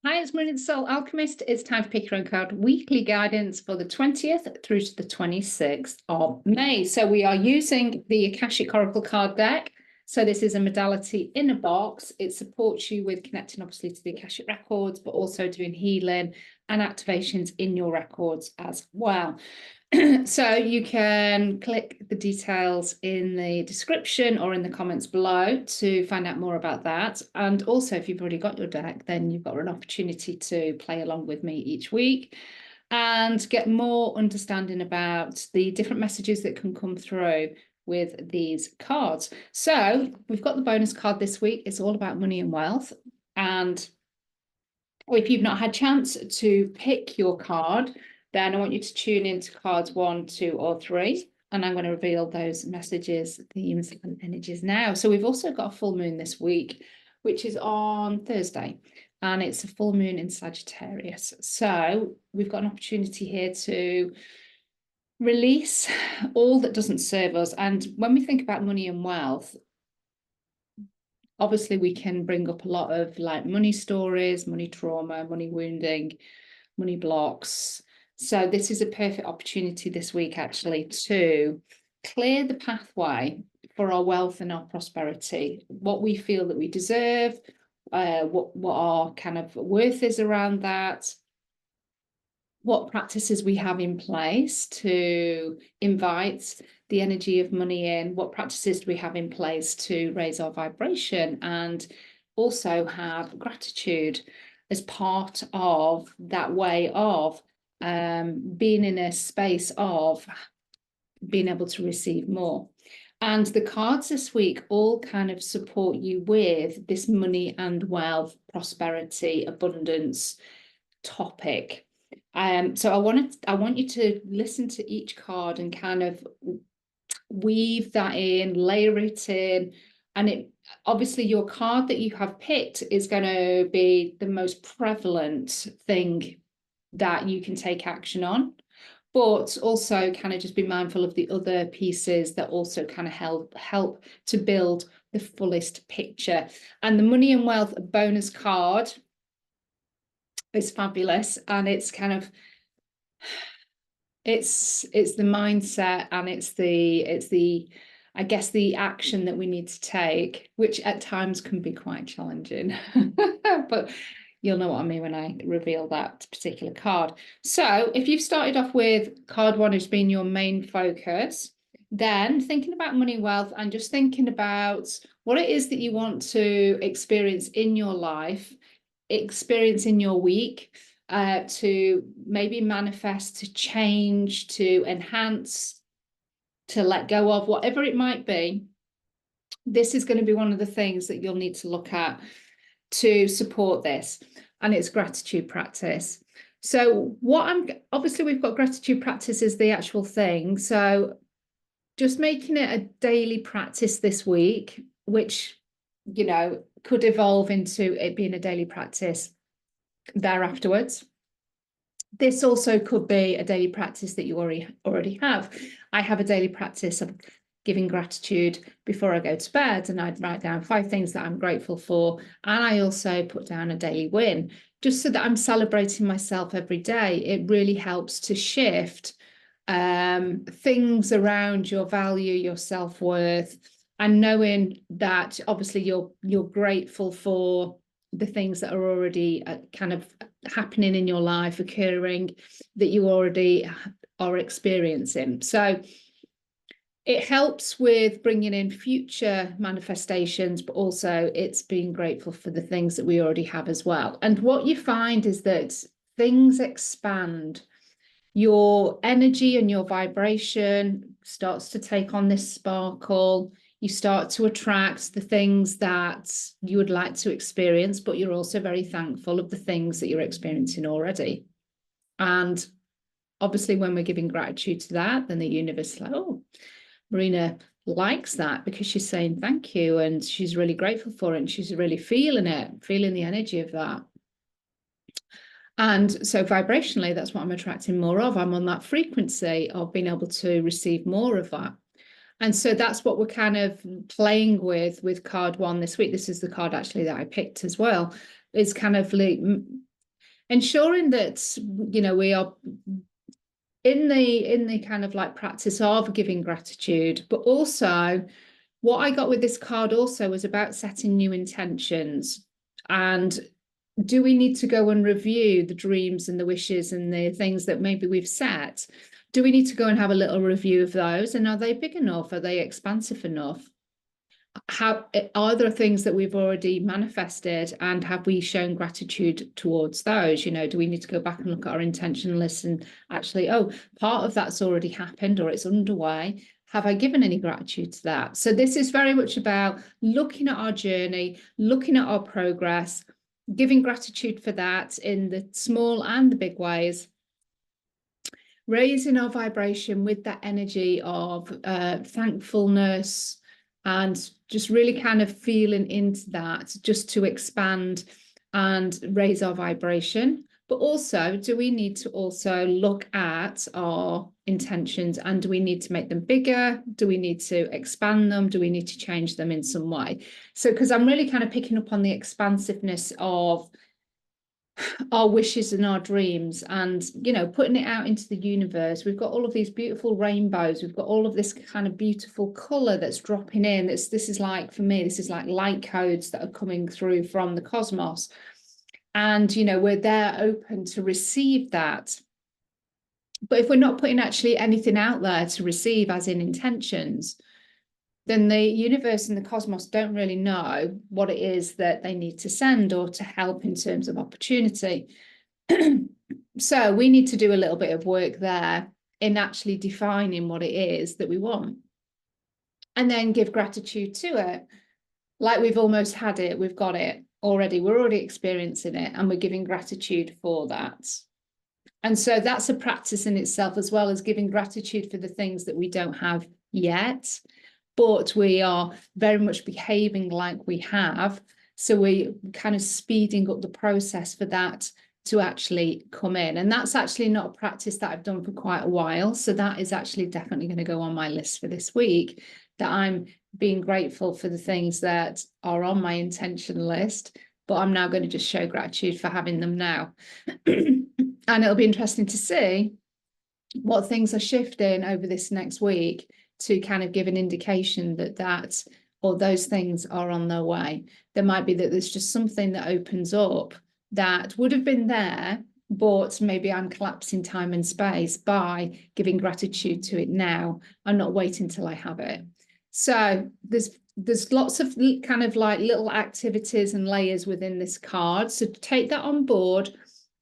Hi, it's Marina the Soul Alchemist. It's time to pick your own card weekly guidance for the 20th through to the 26th of May. So we are using the Akashic Oracle card deck. So this is a modality in a box. It supports you with connecting obviously to the Akashic Records, but also doing healing and activations in your records as well. So you can click the details in the description or in the comments below to find out more about that. And also, if you've already got your deck, then you've got an opportunity to play along with me each week and get more understanding about the different messages that can come through with these cards. So we've got the bonus card this week. It's all about money and wealth. And if you've not had a chance to pick your card, then I want you to tune into cards 1, 2, or 3. And I'm going to reveal those messages, themes, and energies now. So we've also got a full moon this week, which is on Thursday. And it's a full moon in Sagittarius. So we've got an opportunity here to release all that doesn't serve us. And when we think about money and wealth, obviously we can bring up a lot of like money stories, money trauma, money wounding, money blocks. So this is a perfect opportunity this week actually to clear the pathway for our wealth and our prosperity, what we feel that we deserve, what our kind of worth is around that, what practices we have in place to invite the energy of money in, what practices do we have in place to raise our vibration, and also have gratitude as part of that way of being in a space of being able to receive more. And the cards this week all kind of support you with this money and wealth, prosperity, abundance topic. So I want you to listen to each card and kind of weave that in, layer it in, and it obviously your card that you have picked is going to be the most prevalent thing that you can take action on, but also kind of just be mindful of the other pieces that also kind of help to build the fullest picture. And the money and wealth bonus card is fabulous, and it's kind of it's the mindset, and it's the I guess the action that we need to take, which at times can be quite challenging. But you'll know what I mean when I reveal that particular card. So if you've started off with card 1 as being your main focus, then thinking about money, wealth, and just thinking about what it is that you want to experience in your life, experience in your week, to maybe manifest, to change, to enhance, to let go of, whatever it might be. This is going to be one of the things that you'll need to look at to support this, and it's gratitude practice. So obviously we've got gratitude practice is the actual thing, so just making it a daily practice this week, which could evolve into it being a daily practice there afterwards. This also could be a daily practice that you already have. I have a daily practice of giving gratitude before I go to bed, and I'd write down 5 things that I'm grateful for, and I also put down a daily win, just so that I'm celebrating myself every day. It really helps to shift things around your value, your self-worth, and knowing that obviously you're grateful for the things that are already kind of happening in your life, occurring, that you already are experiencing. So it helps with bringing in future manifestations, but also it's being grateful for the things that we already have as well. And what you find is that things expand. Your energy and your vibration starts to take on this sparkle. You start to attract the things that you would like to experience, but you're also very thankful of the things that you're experiencing already. And obviously when we're giving gratitude to that, then the universe is like, oh, Marina likes that because she's saying thank you, and she's really grateful for it, and she's really feeling the energy of that. And so vibrationally, that's what I'm attracting more of. I'm on that frequency of being able to receive more of that. And so that's what we're kind of playing with card 1 this week. This is the card actually that I picked as well. It's kind of like ensuring that, you know, we are in the kind of like practice of giving gratitude, but also what I got with this card also was about setting new intentions. And do we need to go and review the dreams and the wishes and the things that maybe we've set? Do we need to go and have a little review of those? And are they big enough? Are they expansive enough? How are there things that we've already manifested, and have we shown gratitude towards those? You know, do we need to go back and look at our intention list and actually, oh, part of that's already happened or it's underway. Have I given any gratitude to that? So this is very much about looking at our journey, looking at our progress, giving gratitude for that in the small and the big ways, raising our vibration with that energy of thankfulness, and just really kind of feeling into that, just to expand and raise our vibration. But also, do we need to also look at our intentions, and do we need to make them bigger? Do we need to expand them? Do we need to change them in some way? So, because I'm really kind of picking up on the expansiveness of our wishes and our dreams, and, you know, putting it out into the universe. We've got all of these beautiful rainbows. We've got all of this kind of beautiful color that's dropping in. This is like, for me, this is like light codes that are coming through from the cosmos. And, you know, we're there open to receive that. But if we're not putting actually anything out there to receive, as in intentions, then the universe and the cosmos don't really know what it is that they need to send or to help in terms of opportunity. So we need to do a little bit of work there in actually defining what it is that we want, and then give gratitude to it. Like we've almost had it, we've got it already, we're already experiencing it, and we're giving gratitude for that. And so that's a practice in itself, as well as giving gratitude for the things that we don't have yet, but we are very much behaving like we have. So we kind of speeding up the process for that to actually come in. And that's actually not a practice that I've done for quite a while. So that is actually definitely going to go on my list for this week, that I'm being grateful for the things that are on my intention list, but I'm now going to just show gratitude for having them now. And it'll be interesting to see what things are shifting over this next week to kind of give an indication that or those things are on their way. There might be that there's just something that opens up that would have been there, but maybe I'm collapsing time and space by giving gratitude to it now and not waiting till I have it. So there's lots of kind of like little activities and layers within this card. So take that on board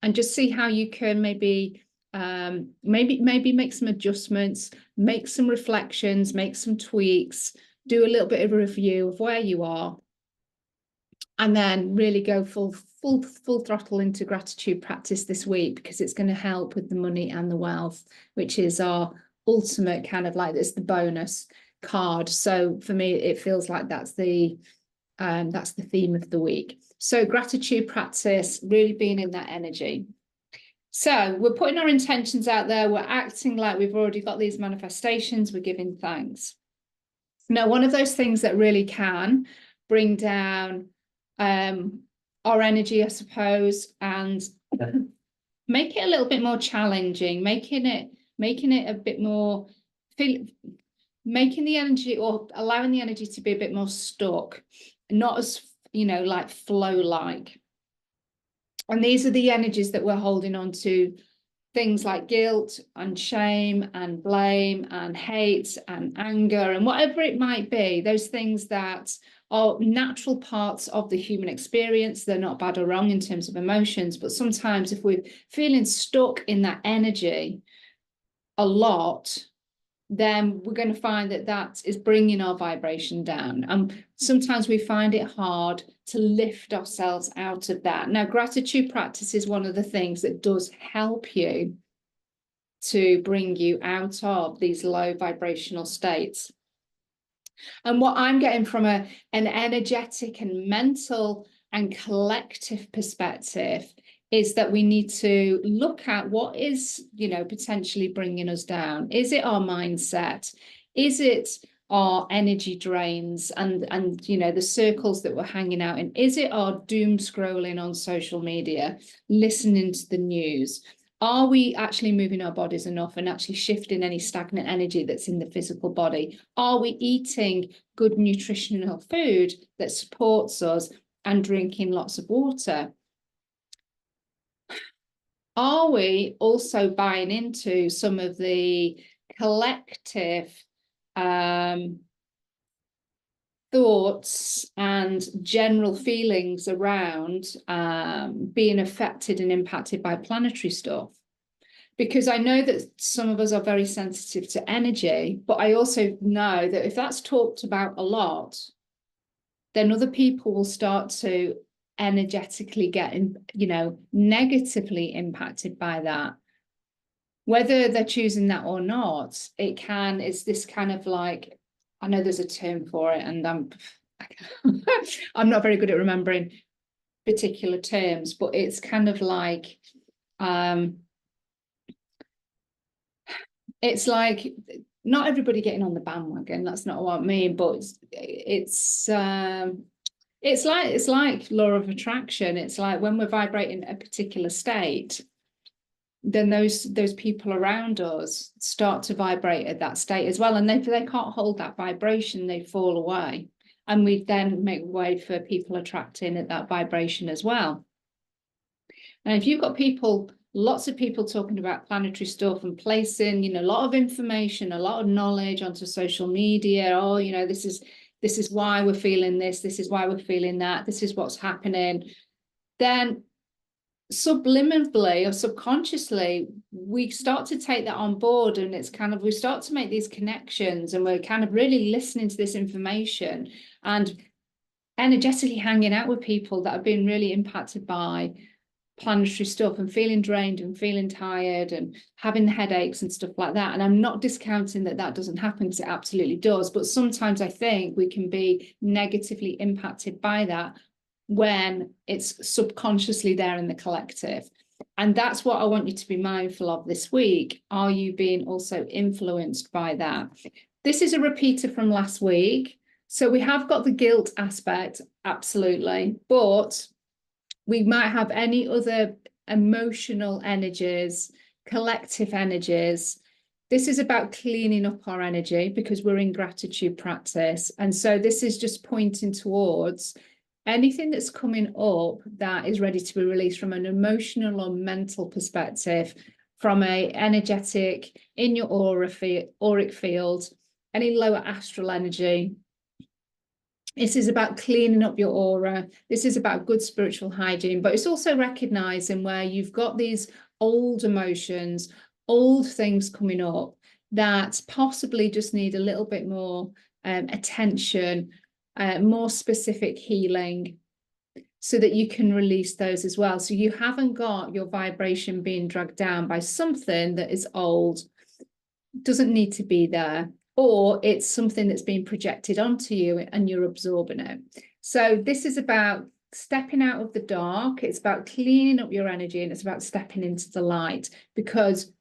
and just see how you can maybe make some adjustments, make some reflections, make some tweaks, do a little bit of a review of where you are, and then really go full throttle into gratitude practice this week, because it's going to help with the money and the wealth, which is our ultimate kind of like, it's the bonus card. So for me, it feels like that's the theme of the week. So gratitude practice, really being in that energy. So we're putting our intentions out there. We're acting like we've already got these manifestations. We're giving thanks. Now, one of those things that really can bring down our energy, I suppose, and make it a little bit more challenging, making it a bit more, making the energy, or allowing the energy to be a bit more stuck, not as, you know, like flow-like. And these are the energies that we're holding on to, things like guilt and shame and blame and hate and anger and whatever it might be, those things that are natural parts of the human experience. They're not bad or wrong in terms of emotions, but sometimes if we're feeling stuck in that energy a lot, then we're going to find that is bringing our vibration down. And sometimes we find it hard to lift ourselves out of that. Now, gratitude practice is one of the things that does help you to bring you out of these low vibrational states. And what I'm getting from an energetic and mental and collective perspective is that we need to look at what is, you know, potentially bringing us down. Is it our mindset? Is it our energy drains and you know, the circles that we're hanging out in? Is it our doom scrolling on social media, listening to the news? Are we actually moving our bodies enough and actually shifting any stagnant energy that's in the physical body? Are we eating good nutritional food that supports us and drinking lots of water? Are we also buying into some of the collective thoughts and general feelings around being affected and impacted by planetary stuff? Because I know that some of us are very sensitive to energy, but I also know that if that's talked about a lot, then other people will start to energetically get, you know, negatively impacted by that. Whether they're choosing that or not, it's this kind of like, I know there's a term for it, and I'm not very good at remembering particular terms, but it's kind of like, it's like not everybody getting on the bandwagon. That's not what I mean, but it's like law of attraction. It's like when we're vibrating a particular state, then those people around us start to vibrate at that state as well, and they can't hold that vibration, they fall away, and we then make way for people attracting at that vibration as well. And if you've got people, lots of people talking about planetary stuff and placing, you know, a lot of information, a lot of knowledge onto social media, oh, you know, this is why we're feeling this is why we're feeling that, this is what's happening, then subliminally or subconsciously we start to take that on board, and it's kind of, we start to make these connections, and we're kind of really listening to this information and energetically hanging out with people that have been really impacted by planetary stuff and feeling drained and feeling tired and having the headaches and stuff like that. And I'm not discounting that that doesn't happen, because it absolutely does, but sometimes I think we can be negatively impacted by that when it's subconsciously there in the collective. And that's what I want you to be mindful of this week. Are you being also influenced by that? This is a repeater from last week. So we have got the guilt aspect, absolutely, but we might have any other emotional energies, collective energies. This is about cleaning up our energy, because we're in gratitude practice. And so this is just pointing towards anything that's coming up that is ready to be released from an emotional or mental perspective, from a energetic, in your auric field, any lower astral energy. This is about cleaning up your aura. This is about good spiritual hygiene, but it's also recognizing where you've got these old emotions, old things coming up that possibly just need a little bit more attention, more specific healing, so that you can release those as well. So you haven't got your vibration being dragged down by something that is old, doesn't need to be there, or it's something that's being projected onto you and you're absorbing it. So this is about stepping out of the dark. It's about cleaning up your energy, and it's about stepping into the light, because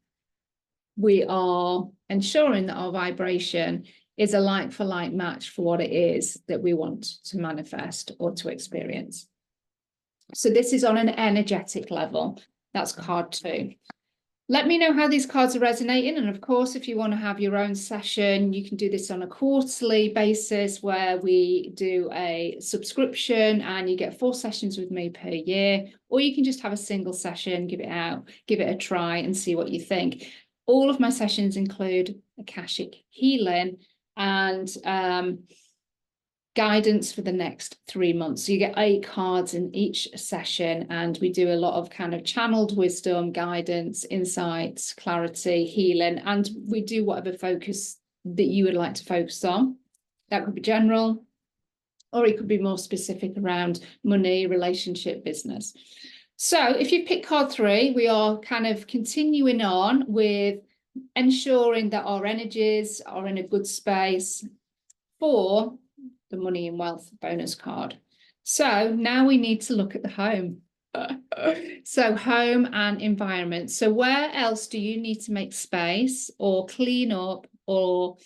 we are ensuring that our vibration is a like for like match for what it is that we want to manifest or to experience. So this is on an energetic level. That's card 2. Let me know how these cards are resonating. And of course, if you want to have your own session, you can do this on a quarterly basis, where we do a subscription and you get 4 sessions with me per year, or you can just have a single session, give it a try and see what you think. All of my sessions include Akashic healing and guidance for the next 3 months. So you get 8 cards in each session, and we do a lot of kind of channeled wisdom, guidance, insights, clarity, healing, and we do whatever focus that you would like to focus on. That could be general, or it could be more specific around money, relationship, business. So if you pick card 3, we are kind of continuing on with ensuring that our energies are in a good space for the money and wealth bonus card. So now we need to look at the home. So home and environment. So where else do you need to make space or clean up or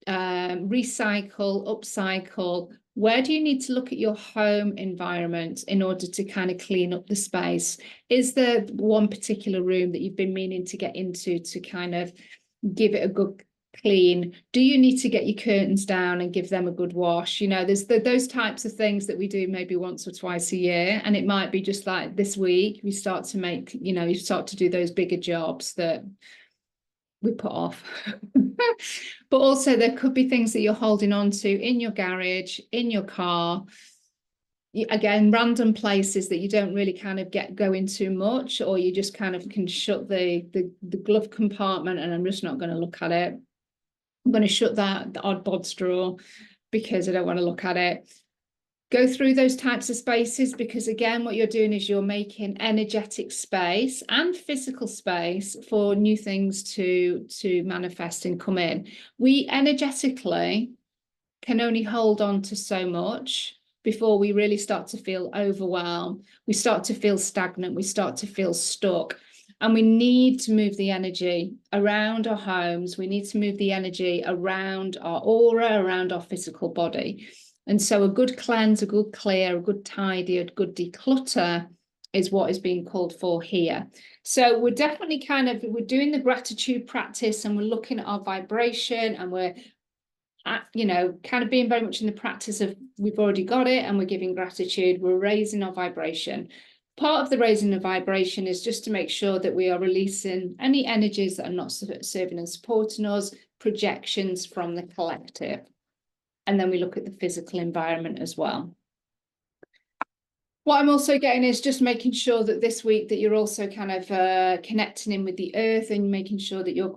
recycle, upcycle? Where do you need to look at your home environment in order to kind of clean up the space? Is there one particular room that you've been meaning to get into to kind of give it a good clean? Do you need to get your curtains down and give them a good wash? You know, there's those types of things that we do maybe once or twice a year. And it might be just like this week, we start to make, you know, you start to do those bigger jobs that we put off. But also there could be things that you're holding on to in your garage, in your car, again, random places that you don't really kind of go into much, or you just kind of can shut the glove compartment and I'm just not going to look at it. I'm going to shut the odd bod's drawer because I don't want to look at it. Go through those types of spaces, because again, what you're doing is you're making energetic space and physical space for new things to manifest and come in. We energetically can only hold on to so much before we really start to feel overwhelmed. We start to feel stagnant. We start to feel stuck. And we need to move the energy around our homes. We need to move the energy around our aura, around our physical body. And so a good cleanse, a good clear, a good tidy, a good declutter is what is being called for here. So we're definitely we're doing the gratitude practice and we're looking at our vibration, and we're, you know, kind of being very much in the practice of we've already got it and we're giving gratitude, we're raising our vibration. Part of the raising the vibration is just to make sure that we are releasing any energies that are not serving and supporting us, projections from the collective. And then we look at the physical environment as well. What I'm also getting is just making sure that this week that you're also kind of connecting in with the earth and making sure that you're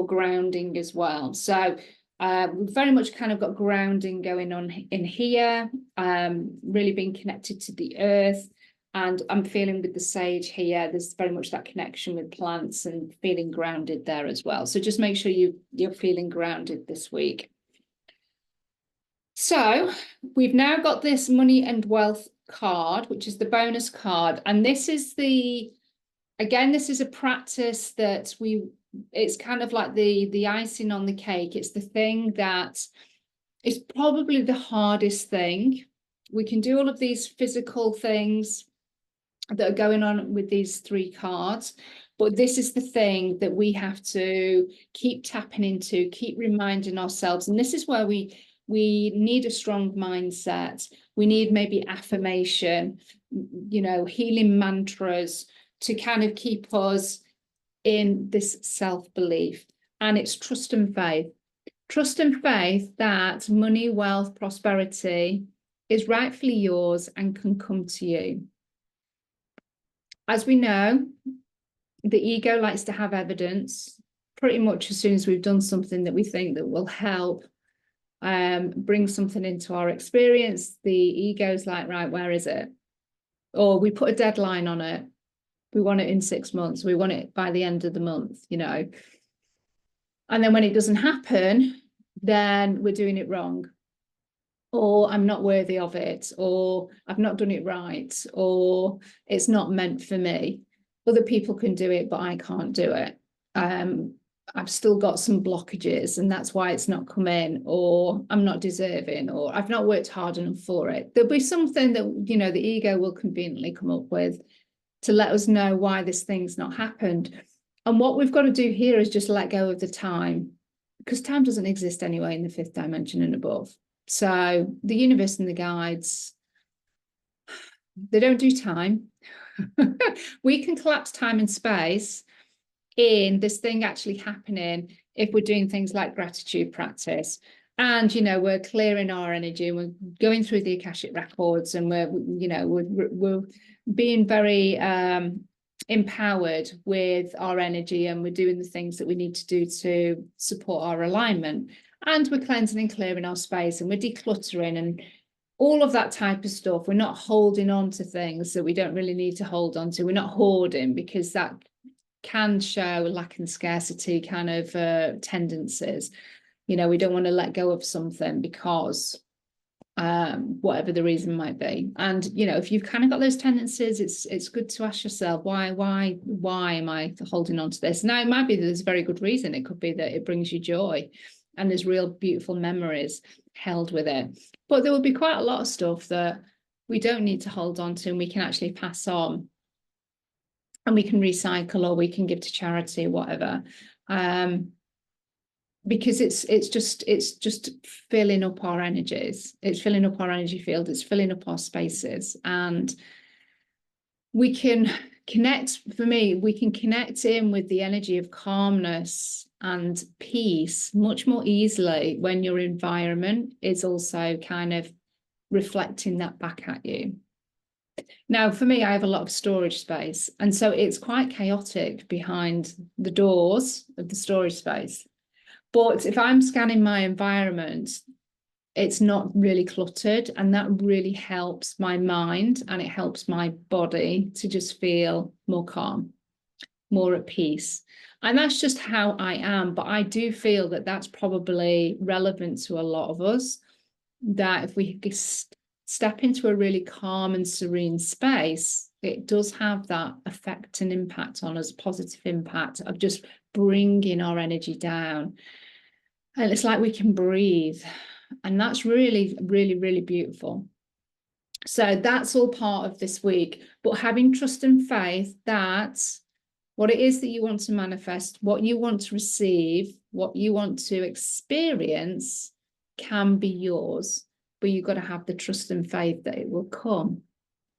grounding as well. So we've very much kind of got grounding going on in here, really being connected to the earth. And I'm feeling with the sage here, there's very much that connection with plants and feeling grounded there as well. So just make sure you're feeling grounded this week. So we've now got this money and wealth card, which is the bonus card. And this is again, this is a practice that it's kind of like the icing on the cake. It's the thing that is probably the hardest thing. We can do all of these physical things that are going on with these 3 cards, but this is the thing that we have to keep tapping into, keep reminding ourselves. And this is where we need a strong mindset. We need maybe affirmation, you know, healing mantras to kind of keep us in this self-belief. And it's trust and faith. Trust and faith that money, wealth, prosperity is rightfully yours and can come to you. As we know, the ego likes to have evidence pretty much as soon as we've done something that we think that will help bring something into our experience. The ego's like, right, where is it? Or we put a deadline on it. We want it in 6 months. We want it by the end of the month, you know. And then when it doesn't happen, then we're doing it wrong. Or I'm not worthy of it, or I've not done it right, or it's not meant for me. Other people can do it, but I can't do it. I've still got some blockages and that's why it's not come in, or I'm not deserving, or I've not worked hard enough for it. There'll be something that, you know, the ego will conveniently come up with to let us know why this thing's not happened. And what we've got to do here is just let go of the time, because time doesn't exist anyway in the 5th dimension and above. So the universe and the guides, they don't do time. We can collapse time and space in this thing actually happening if we're doing things like gratitude practice. And, you know, we're clearing our energy, we're going through the Akashic Records, and we're being very empowered with our energy, and we're doing the things that we need to do to support our alignment. And we're cleansing and clearing our space, and we're decluttering and all of that type of stuff. We're not holding on to things that we don't really need to hold on to. We're not hoarding, because that can show lack and scarcity kind of tendencies. You know, we don't want to let go of something because whatever the reason might be. And, you know, if you've kind of got those tendencies, it's good to ask yourself, why am I holding on to this? Now, it might be that there's a very good reason. It could be that it brings you joy. and there's real beautiful memories held with it. But there will be quite a lot of stuff that we don't need to hold on to, and we can actually pass on, and we can recycle, or we can give to charity, whatever. Because it's just filling up our energies. It's filling up our energy field. It's filling up our spaces, and we can connect. For me, we can connect in with the energy of calmness and peace much more easily when your environment is also kind of reflecting that back at you. Now, for me, I have a lot of storage space, and so it's quite chaotic behind the doors of the storage space. But if I'm scanning my environment, it's not really cluttered, and that really helps my mind, and it helps my body to just feel more calm, more at peace. And that's just how I am. But I do feel that that's probably relevant to a lot of us, that if we step into a really calm and serene space, it does have that effect and impact on us, positive impact of just bringing our energy down. And it's like we can breathe. And that's really, really, really beautiful. So that's all part of this week. But having trust and faith that what it is that you want to manifest, what you want to receive, what you want to experience can be yours. But you've got to have the trust and faith that it will come.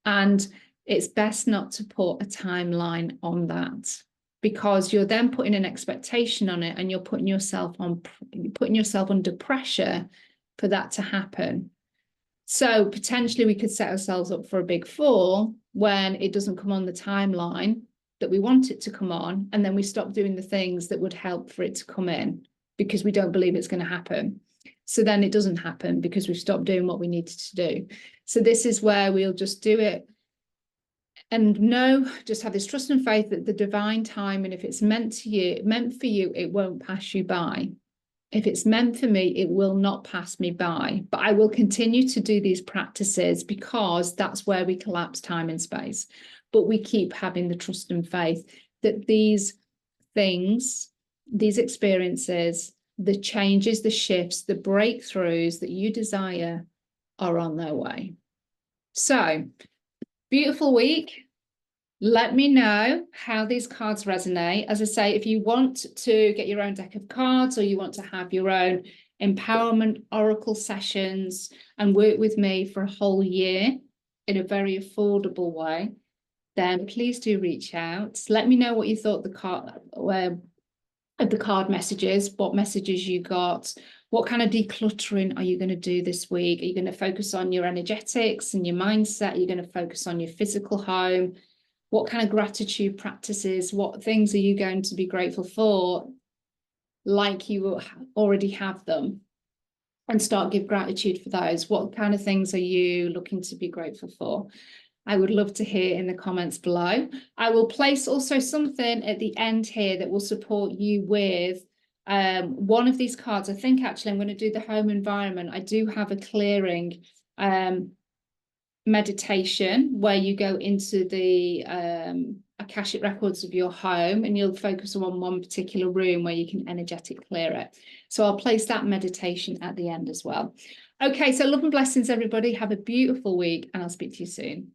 And it's best not to put a timeline on that, because you're then putting an expectation on it, and you're putting yourself under pressure for that to happen. So potentially we could set ourselves up for a big fall when it doesn't come on the timeline that we want it to come on, and then we stop doing the things that would help for it to come in because we don't believe it's going to happen. So then it doesn't happen because we've stopped doing what we needed to do. So this is where we'll just do it and just have this trust and faith that the divine time, and if it's meant for you, it won't pass you by. If it's meant for me, it will not pass me by. But I will continue to do these practices because that's where we collapse time and space. But we keep having the trust and faith that these things, these experiences, the changes, the shifts, the breakthroughs that you desire are on their way. So, beautiful week. Let me know how these cards resonate. As I say, if you want to get your own deck of cards, or you want to have your own empowerment oracle sessions and work with me for a whole year in a very affordable way, then please do reach out. Let me know what you thought of the card messages, what messages you got, what kind of decluttering are you going to do this week? Are you going to focus on your energetics and your mindset? Are you going to focus on your physical home? What kind of gratitude practices, what things are you going to be grateful for, like you already have them, and start give gratitude for those? What kind of things are you looking to be grateful for? I would love to hear in the comments below. I will place also something at the end here that will support you with one of these cards. I think actually I'm going to do the home environment. I do have a clearing meditation where you go into the Akashic records of your home, and you'll focus on one particular room where you can energetic clear it. So I'll place that meditation at the end as well. Okay, so love and blessings, everybody. Have a beautiful week, and I'll speak to you soon.